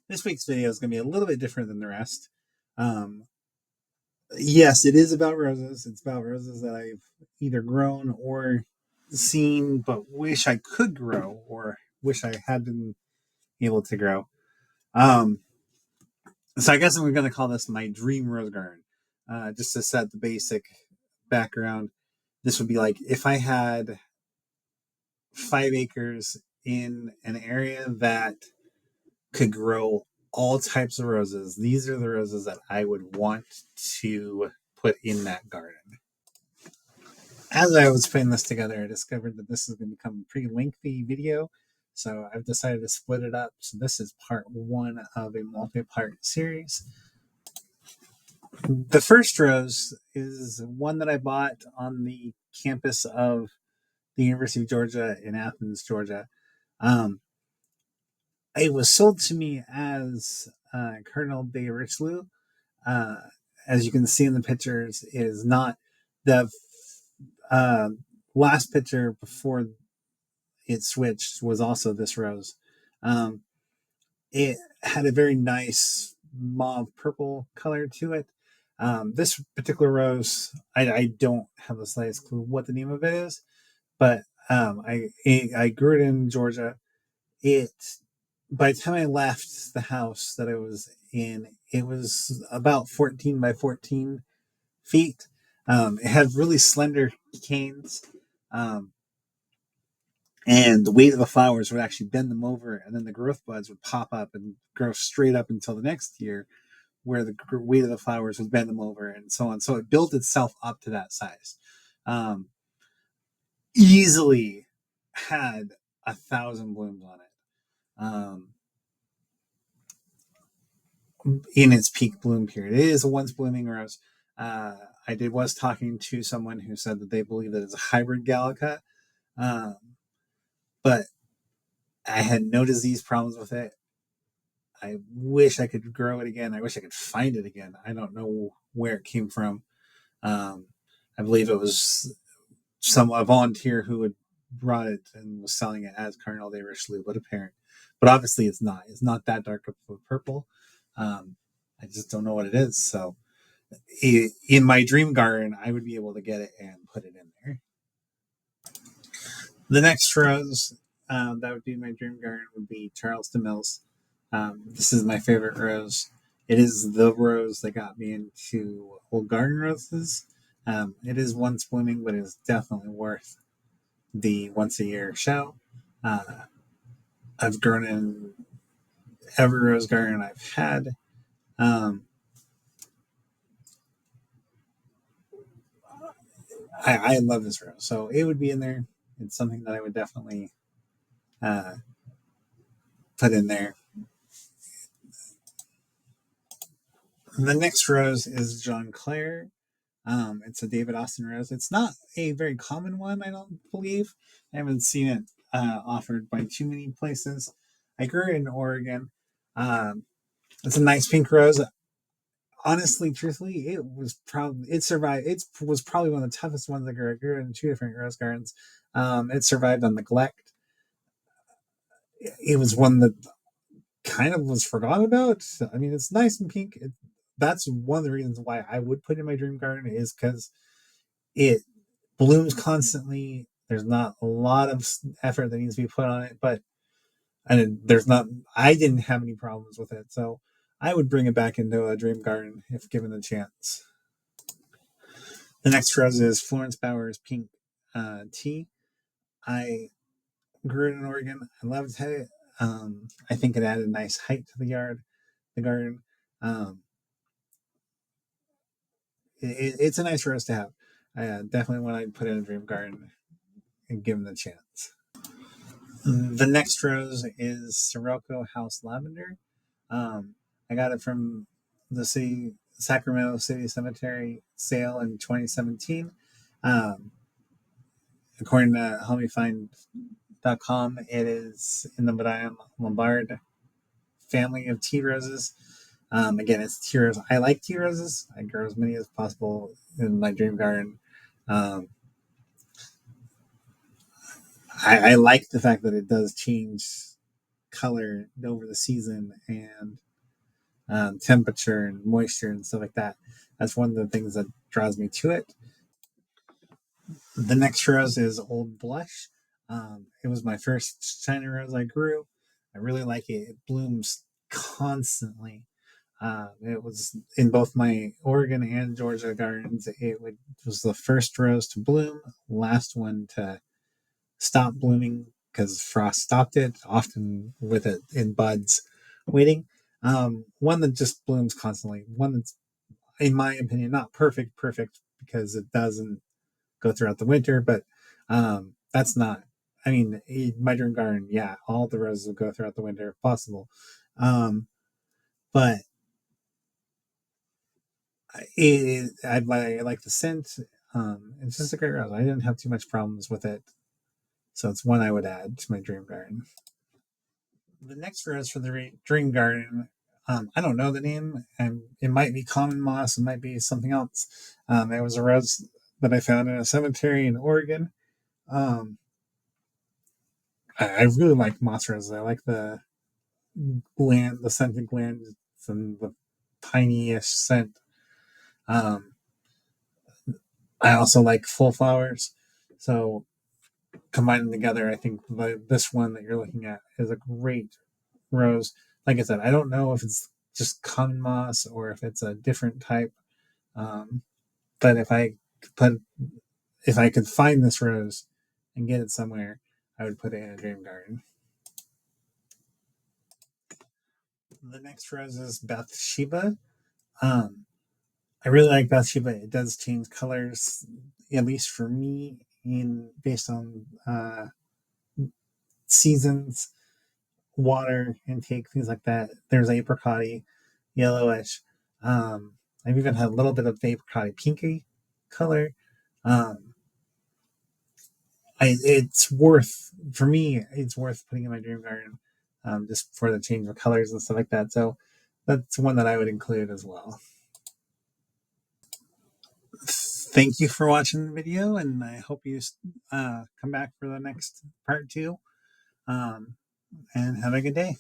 This week's video is going to be a little bit different than the rest. Um, yes, it is about roses. It's about roses that I've either grown or seen, but wish I could grow or wish I had been able to grow. Um, so I guess I'm going to call this my dream rose garden, just to set the basic background. This would be like if I had 5 acres in an area that could grow all types of roses. These are the roses that I would want to put in that garden. As I was putting this together, I discovered that this is going to become a pretty lengthy video. So I've decided to split it up. So this is part one of a multi-part series. The first rose is one that I bought on the campus of the University of Georgia in Athens, Georgia. Um, it was sold to me as Colonel de Richelieu. Uh, as you can see in the pictures, it is not the uh, last picture before it switched was also this rose. Um, it had a very nice mauve purple color to it. This particular rose, I don't have the slightest clue what the name of it is, but I grew it in Georgia. It By the time I left the house that I was in, it was about 14 by 14 feet. It had really slender canes, um, and the weight of the flowers would actually bend them over, and then the growth buds would pop up and grow straight up until the next year, where the weight of the flowers would bend them over, and so on. So it built itself up to that size. Um, Easily had 1,000 blooms on it. In its peak bloom period. It is a once blooming rose. Was talking to someone who said that they believe that it's a hybrid Gallica, um, but I had no disease problems with it. I wish I could grow it again. I wish I could find it again. I don't know where it came from. Um, I believe it was a volunteer who had brought it and was selling it as Cardinal de Richelieu, but obviously it's not. It's not that dark of a purple. I just don't know what it is. So in my dream garden, I would be able to get it and put it in there. The next rose that would be my dream garden would be Charleston Mills. This is my favorite rose. It is the rose that got me into old garden roses. It is once blooming, but it is definitely worth the once a year show. Uh, I've grown in every rose garden I've had. Um, I love this rose, so it would be in there. It's something that I would definitely uh, put in there. The next rose is John Clare. It's a David Austin rose. It's not a very common one, I don't believe. I haven't seen it offered by too many places. I grew it in Oregon. Um, it's a nice pink rose. Honestly, truthfully, it survived. It was probably one of the toughest ones I grew. I grew it in 2 different rose gardens. It survived on neglect. It was one that kind of was forgotten about. I mean, it's nice and pink. That's one of the reasons why I would put it in my dream garden is because it blooms constantly. There's not a lot of effort that needs to be put on it, but and there's not. I didn't have any problems with it, so I would bring it back into a dream garden if given the chance. The next rose is Florence Bauer's Pink Tea. I grew it in Oregon. I loved it. I think it added nice height to the garden. Um, it's a nice rose to have. Definitely one I'd put in a dream garden and give them the chance. The next rose is Sirocco House Lavender. I got it from the Sacramento City Cemetery sale in 2017. Um, According to HelpMeFind.com, it is in the Madame Lombard family of tea roses. Again, it's tea rose. I like tea roses. I grow as many as possible in my dream garden. Um, I like the fact that it does change color over the season and temperature and moisture and stuff like that. That's one of the things that draws me to it. The next rose is Old Blush. It was my first China rose I grew. I really like it. It blooms constantly. It was in both my Oregon and Georgia gardens. Was the first rose to bloom, last one to stop blooming because frost stopped it, often with it in buds waiting. One that just blooms constantly. One that's, in my opinion, not perfect because it doesn't go throughout the winter, but that's not. I mean, in my dream garden, yeah, all the roses will go throughout the winter if possible. But I like the scent. It's just a great rose. I didn't have too much problems with it, so it's one I would add to my dream garden. The next rose for the dream garden, I don't know the name, and it might be common moss, it might be something else. It was a rose that I found in a cemetery in Oregon. Um, I really like moss roses. I like the scented glands and the pinyish scent. Um, I also like full flowers. So combining together, I think this one that you're looking at is a great rose. Like I said, I don't know if it's just common moss or if it's a different type. Um, but put if I could find this rose and get it somewhere, I would put it in a dream garden. The next rose is Bathsheba. Um, I really like Bathsheba. It does change colors, at least for me, in based on seasons, water intake, things like that. There's apricot yellowish. Um, I've even had a little bit of apricot pinky color. Um, it's worth for me. It's worth putting in my dream garden, just for the change of colors and stuff like that. So that's one that I would include as well. Thank you for watching the video, and I hope you come back for the next part two. Um, and have a good day.